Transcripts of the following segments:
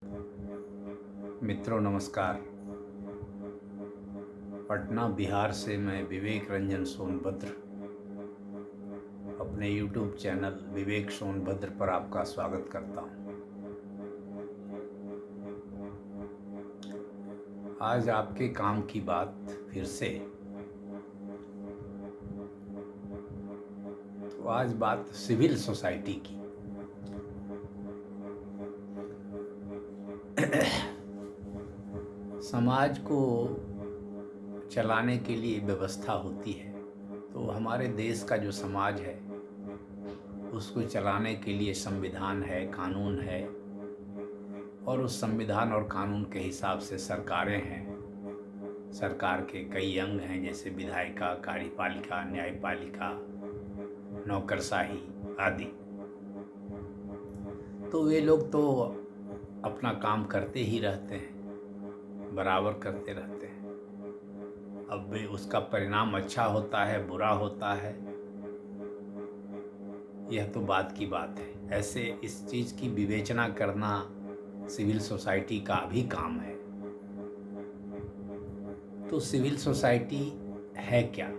मित्रों नमस्कार। पटना बिहार से मैं विवेक रंजन सोनभद्र अपने YouTube चैनल विवेक सोनभद्र पर आपका स्वागत करता हूं। आज आपके काम की बात फिर से। तो आज बात सिविल सोसाइटी की। समाज को चलाने के लिए व्यवस्था होती है, तो हमारे देश का जो समाज है उसको चलाने के लिए संविधान है, कानून है, और उस संविधान और कानून के हिसाब से सरकारें हैं। सरकार के कई अंग हैं, जैसे विधायिका, कार्यपालिका, न्यायपालिका, नौकरशाही आदि। तो वे लोग तो अपना काम करते ही रहते हैं, बराबर करते रहते हैं। अब वे उसका परिणाम अच्छा होता है, बुरा होता है, यह तो बात की बात है। ऐसे इस चीज़ की विवेचना करना सिविल सोसाइटी का भी काम है। तो सिविल सोसाइटी है क्या?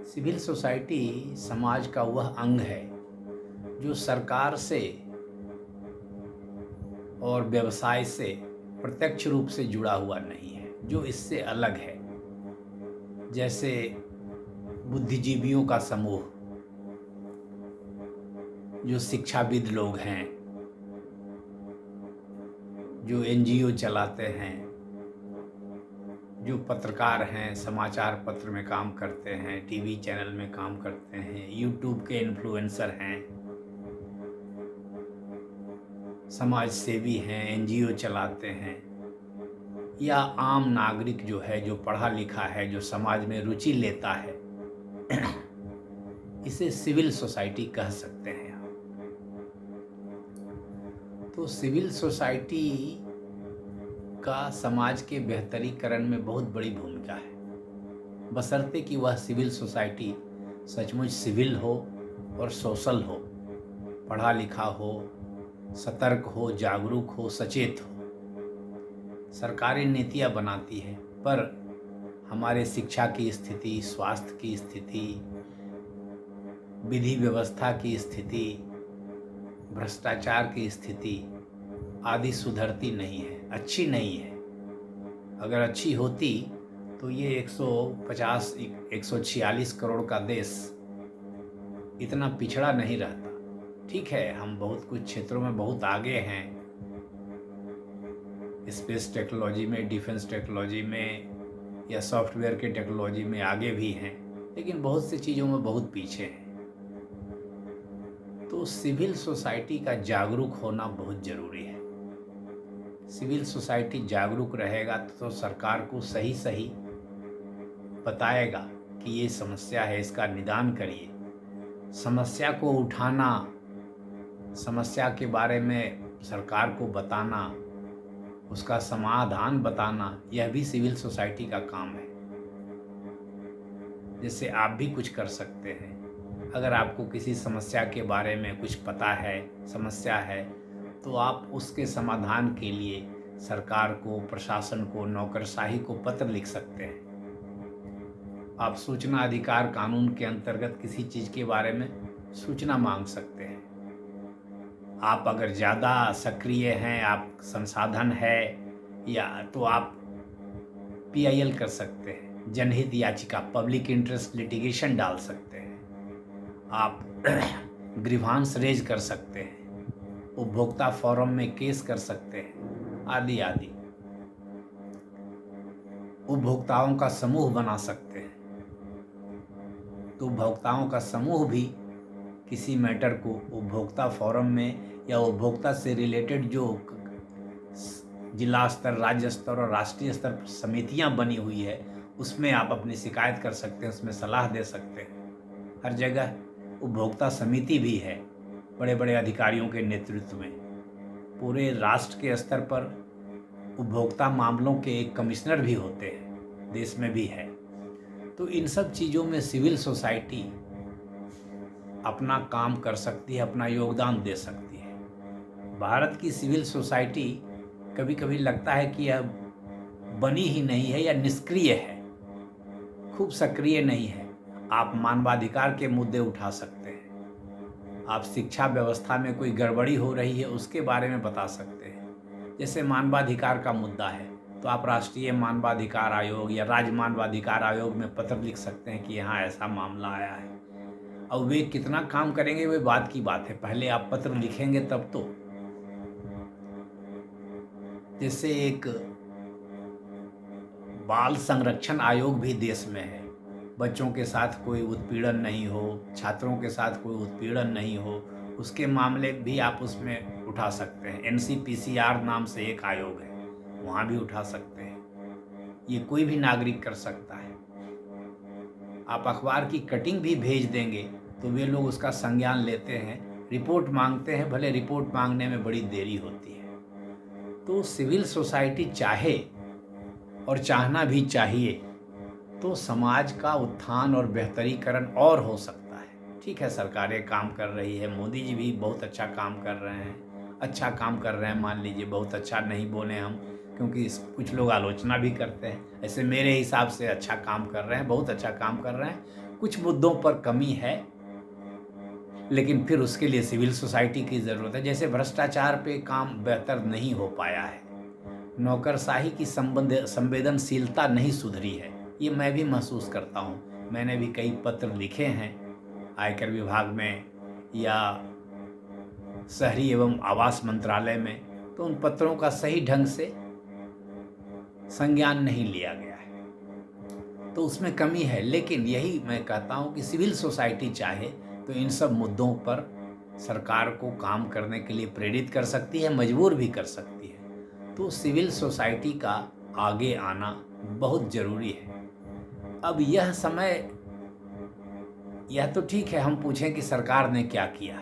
सिविल सोसाइटी समाज का वह अंग है जो सरकार से और व्यवसाय से प्रत्यक्ष रूप से जुड़ा हुआ नहीं है, जो इससे अलग है। जैसे बुद्धिजीवियों का समूह, जो शिक्षाविद लोग हैं, जो NGO चलाते हैं, जो पत्रकार हैं, समाचार पत्र में काम करते हैं, TV चैनल में काम करते हैं, YouTube के इन्फ्लुएंसर हैं, समाज सेवी हैं, NGO चलाते हैं, या आम नागरिक जो है, जो पढ़ा लिखा है, जो समाज में रुचि लेता है, इसे सिविल सोसाइटी कह सकते हैं। तो सिविल सोसाइटी का समाज के बेहतरीकरण में बहुत बड़ी भूमिका है, बशर्ते कि वह सिविल सोसाइटी सचमुच सिविल हो और सोशल हो, पढ़ा लिखा हो, सतर्क हो, जागरूक हो, सचेत हो। सरकारें नीतियाँ बनाती है, पर हमारे शिक्षा की स्थिति, स्वास्थ्य की स्थिति, विधि व्यवस्था की स्थिति, भ्रष्टाचार की स्थिति आदि सुधरती नहीं है, अच्छी नहीं है। अगर अच्छी होती तो ये 146 करोड़ का देश इतना पिछड़ा नहीं रहता। ठीक है, हम बहुत कुछ क्षेत्रों में बहुत आगे हैं, स्पेस टेक्नोलॉजी में, डिफेंस टेक्नोलॉजी में, या सॉफ्टवेयर के टेक्नोलॉजी में आगे भी हैं, लेकिन बहुत सी चीज़ों में बहुत पीछे हैं। तो सिविल सोसाइटी का जागरूक होना बहुत ज़रूरी है। सिविल सोसाइटी जागरूक रहेगा तो सरकार को सही सही बताएगा कि ये समस्या है, इसका निदान करिए। समस्या को उठाना, समस्या के बारे में सरकार को बताना, उसका समाधान बताना, यह भी सिविल सोसाइटी का काम है। जैसे आप भी कुछ कर सकते हैं। अगर आपको किसी समस्या के बारे में कुछ पता है, समस्या है, तो आप उसके समाधान के लिए सरकार को, प्रशासन को, नौकरशाही को पत्र लिख सकते हैं। आप सूचना अधिकार कानून के अंतर्गत किसी चीज़ के बारे में सूचना मांग सकते हैं। आप अगर ज़्यादा सक्रिय हैं, आप संसाधन है, या तो आप PIL कर सकते हैं, जनहित याचिका, पब्लिक इंटरेस्ट लिटिगेशन डाल सकते हैं। आप ग्रीवांस रेज कर सकते हैं, उपभोक्ता फोरम में केस कर सकते हैं, आदि आदि। उपभोक्ताओं का समूह बना सकते हैं, तो उपभोक्ताओं का समूह भी किसी मैटर को उपभोक्ता फोरम में, या उपभोक्ता से रिलेटेड जो जिला स्तर, राज्य स्तर और राष्ट्रीय स्तर पर समितियां बनी हुई है, उसमें आप अपनी शिकायत कर सकते हैं, उसमें सलाह दे सकते हैं। हर जगह उपभोक्ता समिति भी है, बड़े बड़े अधिकारियों के नेतृत्व में। पूरे राष्ट्र के स्तर पर उपभोक्ता मामलों के एक कमिश्नर भी होते हैं, देश में भी है। तो इन सब चीज़ों में सिविल सोसाइटी अपना काम कर सकती है, अपना योगदान दे सकती है। भारत की सिविल सोसाइटी कभी कभी लगता है कि अब बनी ही नहीं है या निष्क्रिय है, खूब सक्रिय नहीं है। आप मानवाधिकार के मुद्दे उठा सकते हैं, आप शिक्षा व्यवस्था में कोई गड़बड़ी हो रही है उसके बारे में बता सकते हैं। जैसे मानवाधिकार का मुद्दा है तो आप राष्ट्रीय मानवाधिकार आयोग या राज्य मानवाधिकार आयोग में पत्र लिख सकते हैं कि यहाँ ऐसा मामला आया है। अब वे कितना काम करेंगे वे बात की बात है, पहले आप पत्र लिखेंगे तब तो। जैसे एक बाल संरक्षण आयोग भी देश में है, बच्चों के साथ कोई उत्पीड़न नहीं हो, छात्रों के साथ कोई उत्पीड़न नहीं हो, उसके मामले भी आप उसमें उठा सकते हैं। NCPCR नाम से एक आयोग है, वहाँ भी उठा सकते हैं। ये कोई भी नागरिक कर सकता है। आप अखबार की कटिंग भी भेज देंगे तो वे लोग उसका संज्ञान लेते हैं, रिपोर्ट मांगते हैं, भले रिपोर्ट मांगने में बड़ी देरी होती है। तो सिविल सोसाइटी चाहे और चाहना भी चाहिए तो समाज का उत्थान और बेहतरीकरण और हो सकता है। ठीक है, सरकारें काम कर रही है, मोदी जी भी बहुत अच्छा काम कर रहे हैं, अच्छा काम कर रहे हैं, मान लीजिए बहुत अच्छा नहीं बोले हम, क्योंकि कुछ लोग आलोचना भी करते हैं। ऐसे मेरे हिसाब से अच्छा काम कर रहे हैं, बहुत अच्छा काम कर रहे हैं। कुछ मुद्दों पर कमी है, लेकिन फिर उसके लिए सिविल सोसाइटी की ज़रूरत है। जैसे भ्रष्टाचार पे काम बेहतर नहीं हो पाया है, नौकरशाही की संवेदनशीलता नहीं सुधरी है, ये मैं भी महसूस करता हूँ। मैंने भी कई पत्र लिखे हैं आयकर विभाग में या शहरी एवं आवास मंत्रालय में, तो उन पत्रों का सही ढंग से संज्ञान नहीं लिया गया है, तो उसमें कमी है। लेकिन यही मैं कहता हूँ कि सिविल सोसाइटी चाहे तो इन सब मुद्दों पर सरकार को काम करने के लिए प्रेरित कर सकती है, मजबूर भी कर सकती है। तो सिविल सोसाइटी का आगे आना बहुत ज़रूरी है। अब यह समय, यह तो ठीक है हम पूछें कि सरकार ने क्या किया।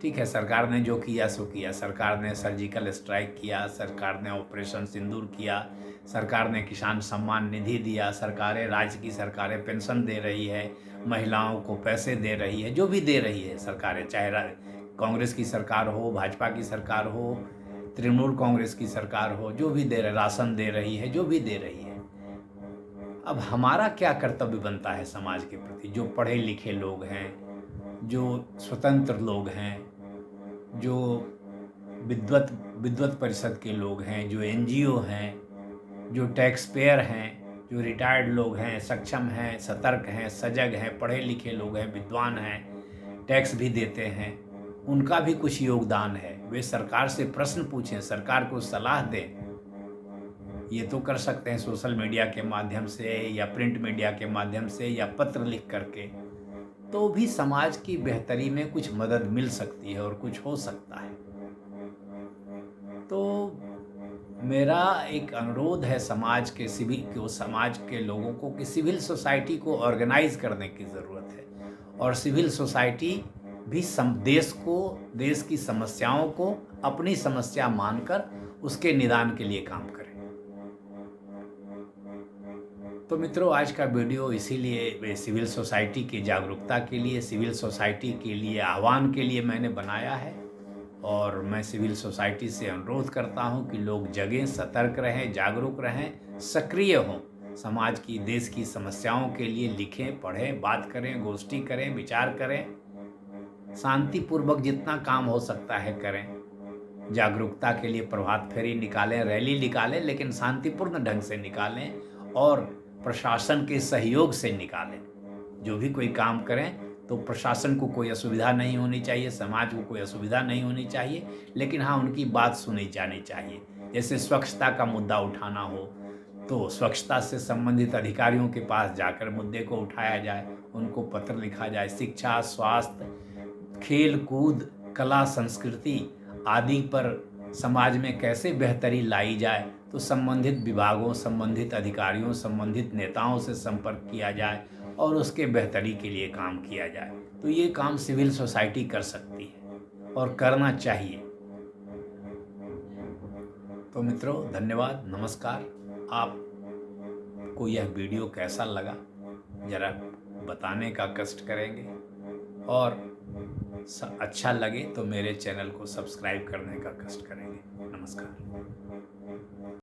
ठीक है, सरकार ने जो किया सो किया। सरकार ने सर्जिकल स्ट्राइक किया, सरकार ने ऑपरेशन सिंदूर किया, सरकार ने किसान सम्मान निधि दिया, सरकारें, राज्य की सरकारें पेंशन दे रही है, महिलाओं को पैसे दे रही है, जो भी दे रही है सरकारें, चाहे कांग्रेस की सरकार हो, भाजपा की सरकार हो, तृणमूल कांग्रेस की सरकार हो, जो भी दे रहे, राशन दे रही है, जो भी दे रही है। अब हमारा क्या कर्तव्य बनता है समाज के प्रति? जो पढ़े लिखे लोग हैं, जो स्वतंत्र लोग हैं, जो विद्वत परिषद के लोग हैं, जो NGO हैं, जो टैक्स पेयर हैं, जो रिटायर्ड लोग हैं, सक्षम हैं, सतर्क हैं, सजग हैं, पढ़े लिखे लोग हैं, विद्वान हैं, टैक्स भी देते हैं, उनका भी कुछ योगदान है। वे सरकार से प्रश्न पूछें, सरकार को सलाह दें। ये तो कर सकते हैं सोशल मीडिया के माध्यम से या प्रिंट मीडिया के माध्यम से या पत्र लिख करके, तो भी समाज की बेहतरी में कुछ मदद मिल सकती है और कुछ हो सकता है। तो मेरा एक अनुरोध है समाज के लोगों को कि सिविल सोसाइटी को ऑर्गेनाइज करने की ज़रूरत है, और सिविल सोसाइटी भी देश की समस्याओं को अपनी समस्या मानकर उसके निदान के लिए काम करे। तो मित्रों, आज का वीडियो इसीलिए सिविल सोसाइटी की जागरूकता के लिए, सिविल सोसाइटी के लिए आह्वान के लिए मैंने बनाया है। और मैं सिविल सोसाइटी से अनुरोध करता हूं कि लोग जगें, सतर्क रहें, जागरूक रहें, सक्रिय हों, समाज की, देश की समस्याओं के लिए लिखें, पढ़ें, बात करें, गोष्ठी करें, विचार करें, शांतिपूर्वक जितना काम हो सकता है करें। जागरूकता के लिए प्रभात फेरी निकालें, रैली निकालें, लेकिन शांतिपूर्ण ढंग से निकालें और प्रशासन के सहयोग से निकालें। जो भी कोई काम करें तो प्रशासन को कोई असुविधा नहीं होनी चाहिए, समाज को कोई असुविधा नहीं होनी चाहिए, लेकिन हाँ, उनकी बात सुनी जानी चाहिए। जैसे स्वच्छता का मुद्दा उठाना हो तो स्वच्छता से संबंधित अधिकारियों के पास जाकर मुद्दे को उठाया जाए, उनको पत्र लिखा जाए। शिक्षा, स्वास्थ्य, खेल कूद, कला, संस्कृति आदि पर समाज में कैसे बेहतरी लाई जाए, तो संबंधित विभागों, संबंधित अधिकारियों, संबंधित नेताओं से संपर्क किया जाए और उसके बेहतरी के लिए काम किया जाए। तो ये काम सिविल सोसाइटी कर सकती है और करना चाहिए। तो मित्रों, धन्यवाद, नमस्कार। आपको यह वीडियो कैसा लगा ज़रा बताने का कष्ट करेंगे, और अच्छा लगे तो मेरे चैनल को सब्सक्राइब करने का कष्ट करेंगे। नमस्कार।